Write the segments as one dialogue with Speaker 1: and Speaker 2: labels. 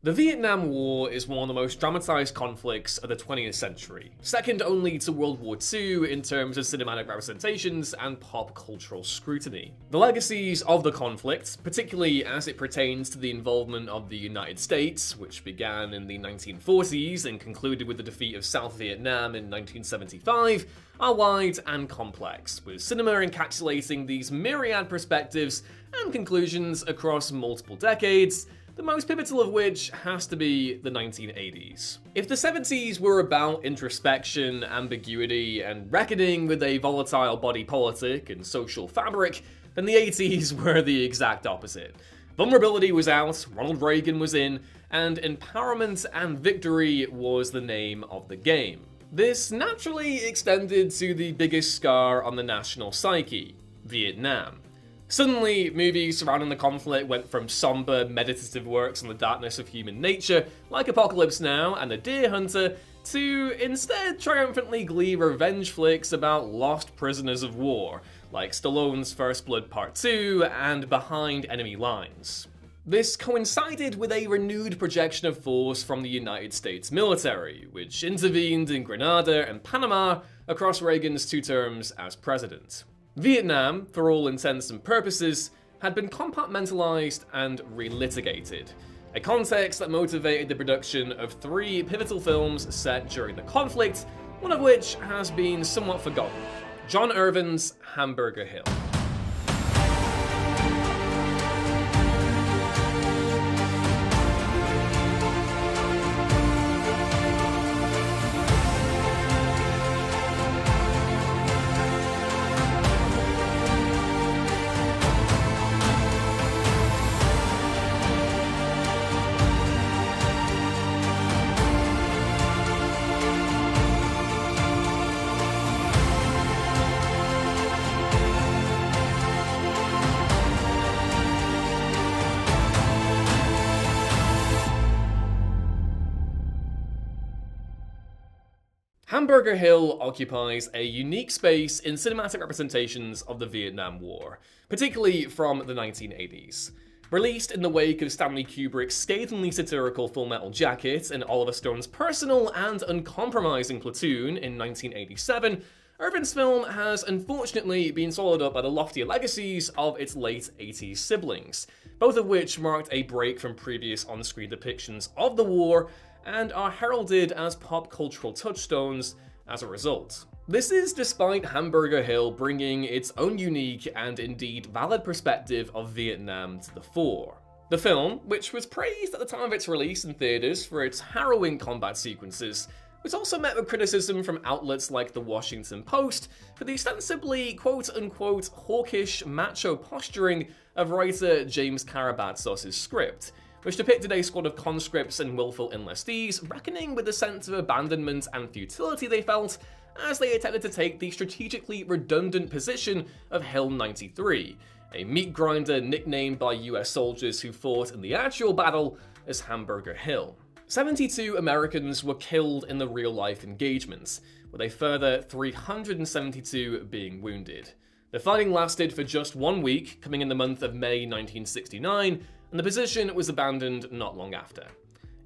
Speaker 1: The Vietnam War is one of the most dramatized conflicts of the 20th century, second only to World War II in terms of cinematic representations and pop cultural scrutiny. The legacies of the conflict, particularly as it pertains to the involvement of the United States, which began in the 1940s and concluded with the defeat of South Vietnam in 1975, are wide and complex, with cinema encapsulating these myriad perspectives and conclusions across multiple decades, the most pivotal of which has to be the 1980s. If the 70s were about introspection, ambiguity, and reckoning with a volatile body politic and social fabric, then the 80s were the exact opposite. Vulnerability was out, Ronald Reagan was in, and empowerment and victory was the name of the game. This naturally extended to the biggest scar on the national psyche, Vietnam. Suddenly, movies surrounding the conflict went from somber, meditative works on the darkness of human nature, like Apocalypse Now and The Deer Hunter, to instead triumphantly glee revenge flicks about lost prisoners of war, like Stallone's First Blood Part 2 and Behind Enemy Lines. This coincided with a renewed projection of force from the United States military, which intervened in Grenada and Panama across Reagan's 2 terms as president. Vietnam, for all intents and purposes, had been compartmentalized and relitigated, a context that motivated the production of 3 pivotal films set during the conflict, one of which has been somewhat forgotten: John Irvin's Hamburger Hill. Hamburger Hill occupies a unique space in cinematic representations of the Vietnam War, particularly from the 1980s. Released in the wake of Stanley Kubrick's scathingly satirical Full Metal Jacket and Oliver Stone's personal and uncompromising Platoon in 1987, Irvin's film has unfortunately been swallowed up by the loftier legacies of its late 80s siblings, both of which marked a break from previous on-screen depictions of the war and are heralded as pop cultural touchstones as a result. This is despite Hamburger Hill bringing its own unique and indeed valid perspective of Vietnam to the fore. The film, which was praised at the time of its release in theaters for its harrowing combat sequences, was also met with criticism from outlets like the Washington Post for the ostensibly quote-unquote hawkish macho posturing of writer James Karabatsos's script, which depicted a squad of conscripts and willful enlistees reckoning with the sense of abandonment and futility they felt as they attempted to take the strategically redundant position of Hill 93, a meat grinder nicknamed by US soldiers who fought in the actual battle as Hamburger Hill. 72 Americans were killed in the real-life engagements, with a further 372 being wounded. The fighting lasted for just 1 week, coming in the month of May 1969, and the position was abandoned not long after.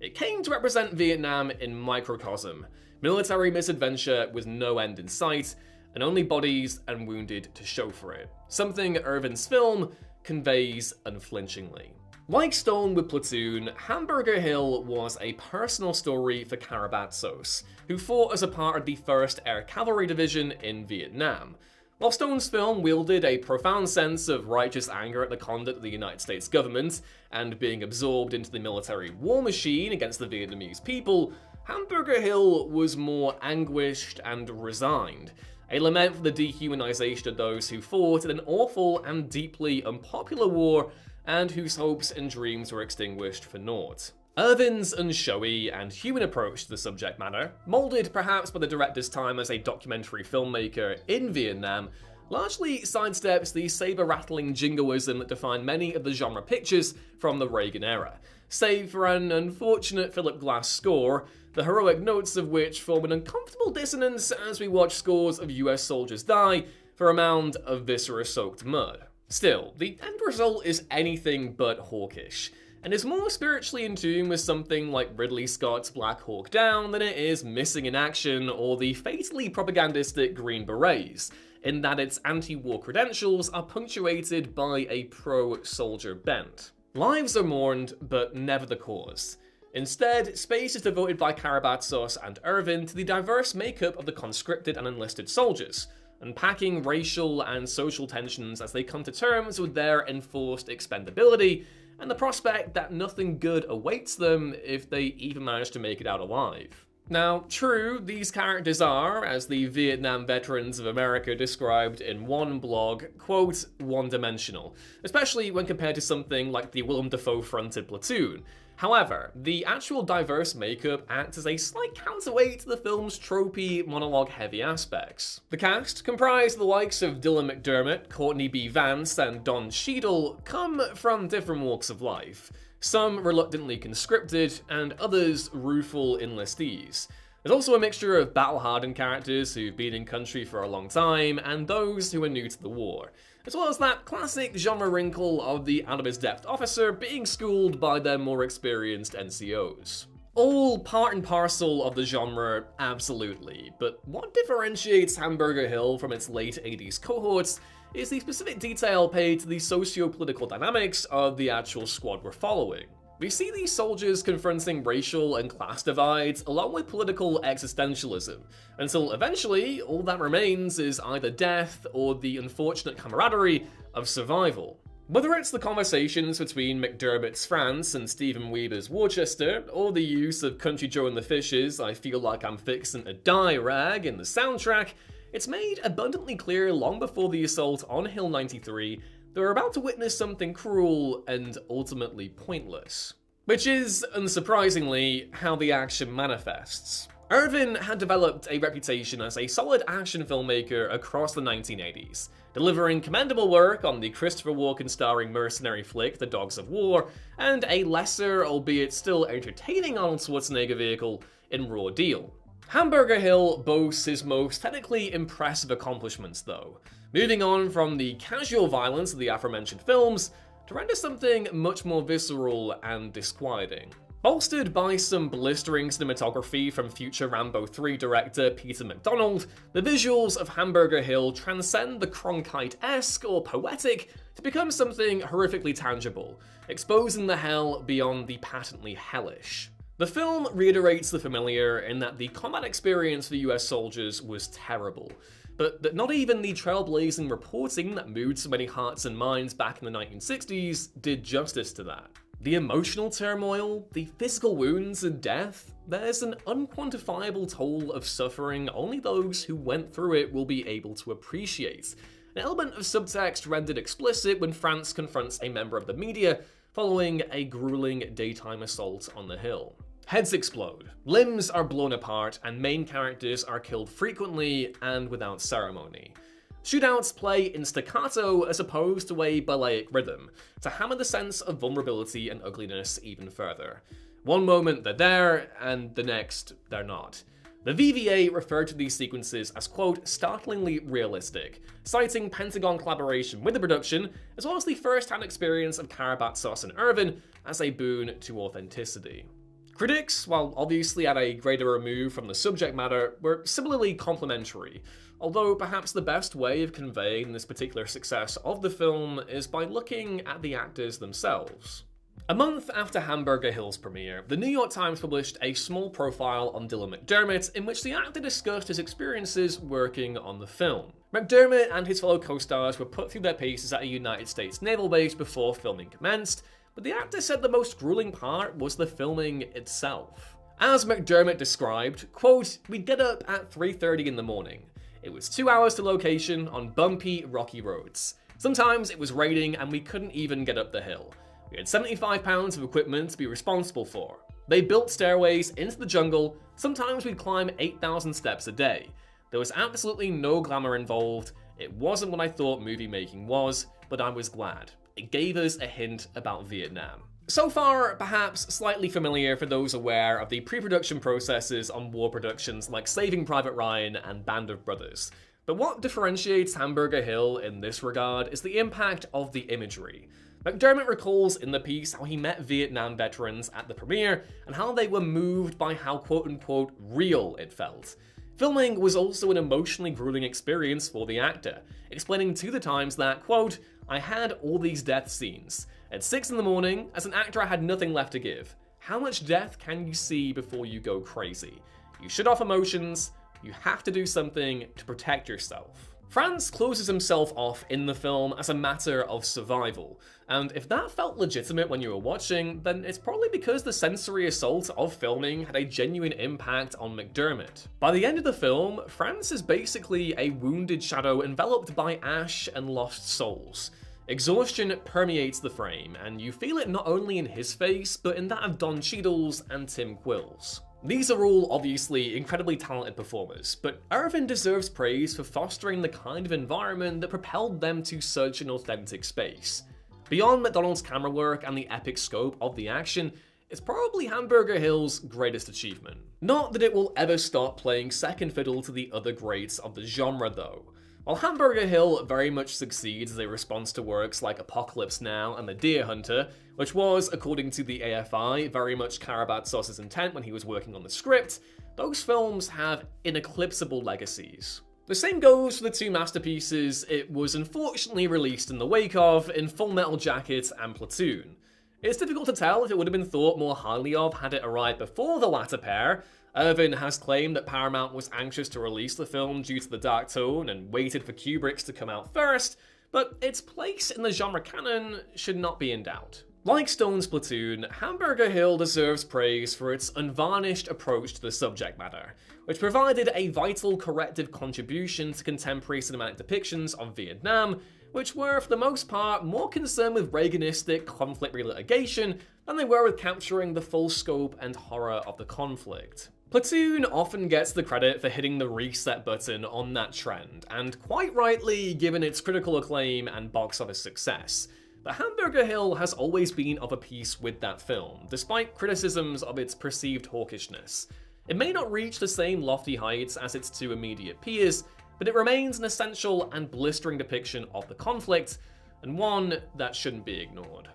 Speaker 1: It came to represent Vietnam in microcosm, military misadventure with no end in sight, and only bodies and wounded to show for it, something Irvin's film conveys unflinchingly. Like Stone with Platoon, Hamburger Hill was a personal story for Karabatsos, who fought as a part of the 1st Air Cavalry Division in Vietnam. While Stone's film wielded a profound sense of righteous anger at the conduct of the United States government and being absorbed into the military war machine against the Vietnamese people, Hamburger Hill was more anguished and resigned, a lament for the dehumanization of those who fought in an awful and deeply unpopular war and whose hopes and dreams were extinguished for naught. Irvin's unshowy and human approach to the subject matter, moulded perhaps by the director's time as a documentary filmmaker in Vietnam, largely sidesteps the saber-rattling jingoism that defined many of the genre pictures from the Reagan era, save for an unfortunate Philip Glass score, the heroic notes of which form an uncomfortable dissonance as we watch scores of US soldiers die for a mound of viscera-soaked mud. Still, the end result is anything but hawkish, and is more spiritually in tune with something like Ridley Scott's Black Hawk Down than it is Missing in Action or the fatally propagandistic Green Berets, in that its anti-war credentials are punctuated by a pro-soldier bent. Lives are mourned, but never the cause. Instead, space is devoted by Karabatsos and Irvin to the diverse makeup of the conscripted and enlisted soldiers, unpacking racial and social tensions as they come to terms with their enforced expendability and the prospect that nothing good awaits them if they even manage to make it out alive. Now, true, these characters are, as the Vietnam Veterans of America described in one blog, quote, one-dimensional, especially when compared to something like the Willem Dafoe-fronted Platoon. However, the actual diverse makeup acts as a slight counterweight to the film's tropey, monologue-heavy aspects. The cast, comprised of the likes of Dylan McDermott, Courtney B. Vance, and Don Cheadle, come from different walks of life. Some reluctantly conscripted, and others rueful enlistees. There's also a mixture of battle-hardened characters who've been in country for a long time, and those who are new to the war, as well as that classic genre wrinkle of the out-of-his-depth officer being schooled by their more experienced NCOs. All part and parcel of the genre, absolutely, but what differentiates Hamburger Hill from its late 80s cohorts is the specific detail paid to the socio-political dynamics of the actual squad we're following. We see these soldiers confronting racial and class divides along with political existentialism, until eventually all that remains is either death or the unfortunate camaraderie of survival. Whether it's the conversations between McDermott's France and Stephen Weber's Worcester, or the use of Country Joe and the Fishes' I Feel Like I'm Fixin' to Die rag in the soundtrack, it's made abundantly clear long before the assault on Hill 93 that we're about to witness something cruel and ultimately pointless. Which is, unsurprisingly, how the action manifests. Irvin had developed a reputation as a solid action filmmaker across the 1980s, delivering commendable work on the Christopher Walken starring mercenary flick The Dogs of War, and a lesser, albeit still entertaining Arnold Schwarzenegger vehicle in Raw Deal. Hamburger Hill boasts his most technically impressive accomplishments though, moving on from the casual violence of the aforementioned films to render something much more visceral and disquieting. Bolstered by some blistering cinematography from future Rambo 3 director Peter MacDonald, the visuals of Hamburger Hill transcend the Cronkite-esque or poetic to become something horrifically tangible, exposing the hell beyond the patently hellish. The film reiterates the familiar in that the combat experience for US soldiers was terrible, but that not even the trailblazing reporting that moved so many hearts and minds back in the 1960s did justice to that. The emotional turmoil, the physical wounds and death, there's an unquantifiable toll of suffering only those who went through it will be able to appreciate. An element of subtext rendered explicit when France confronts a member of the media following a grueling daytime assault on the Hill. Heads explode, limbs are blown apart, and main characters are killed frequently and without ceremony. Shootouts play in staccato as opposed to a ballet rhythm, to hammer the sense of vulnerability and ugliness even further. One moment they're there, and the next they're not. The VVA referred to these sequences as, quote, startlingly realistic, citing Pentagon collaboration with the production, as well as the first-hand experience of Karabatsos and Irvin as a boon to authenticity. Critics, while obviously at a greater remove from the subject matter, were similarly complimentary, although perhaps the best way of conveying this particular success of the film is by looking at the actors themselves. A month after Hamburger Hill's premiere, the New York Times published a small profile on Dylan McDermott in which the actor discussed his experiences working on the film. McDermott and his fellow co-stars were put through their paces at a United States naval base before filming commenced, but the actor said the most grueling part was the filming itself. As McDermott described, quote, we'd get up at 3:30 in the morning. It was 2 hours to location on bumpy, rocky roads. Sometimes it was raining and we couldn't even get up the hill. We had 75 pounds of equipment to be responsible for. They built stairways into the jungle. Sometimes we'd climb 8,000 steps a day. There was absolutely no glamour involved. It wasn't what I thought movie making was, but I was glad. It gave us a hint about Vietnam. So far, perhaps slightly familiar for those aware of the pre-production processes on war productions like Saving Private Ryan and Band of Brothers. But what differentiates Hamburger Hill in this regard is the impact of the imagery. McDermott recalls in the piece how he met Vietnam veterans at the premiere and how they were moved by how quote-unquote real it felt. Filming was also an emotionally grueling experience for the actor, explaining to the Times that, quote, "I had all these death scenes. At 6 in the morning, as an actor I had nothing left to give. How much death can you see before you go crazy? You shut off emotions, you have to do something to protect yourself." Franz closes himself off in the film as a matter of survival, and if that felt legitimate when you were watching, then it's probably because the sensory assault of filming had a genuine impact on McDermott. By the end of the film, Franz is basically a wounded shadow enveloped by ash and lost souls. Exhaustion permeates the frame, and you feel it not only in his face, but in that of Don Cheadle's and Tim Quill's. These are all obviously incredibly talented performers, but Irvin deserves praise for fostering the kind of environment that propelled them to such an authentic space. Beyond McDonald's camera work and the epic scope of the action, it's probably Hamburger Hill's greatest achievement. Not that it will ever stop playing second fiddle to the other greats of the genre though. While Hamburger Hill very much succeeds as a response to works like Apocalypse Now and The Deer Hunter, which was, according to the AFI, very much Karabatsos's intent when he was working on the script, those films have ineclipsable legacies. The same goes for the two masterpieces it was unfortunately released in the wake of in Full Metal Jacket and Platoon. It's difficult to tell if it would have been thought more highly of had it arrived before the latter pair. Irvin has claimed that Paramount was anxious to release the film due to the dark tone and waited for Kubrick's to come out first, but its place in the genre canon should not be in doubt. Like Stone's Platoon, Hamburger Hill deserves praise for its unvarnished approach to the subject matter, which provided a vital corrective contribution to contemporary cinematic depictions of Vietnam, which were, for the most part, more concerned with Reaganistic conflict relitigation than they were with capturing the full scope and horror of the conflict. Platoon often gets the credit for hitting the reset button on that trend, and quite rightly given its critical acclaim and box office success. But Hamburger Hill has always been of a piece with that film, despite criticisms of its perceived hawkishness. It may not reach the same lofty heights as its two immediate peers, but it remains an essential and blistering depiction of the conflict, and one that shouldn't be ignored.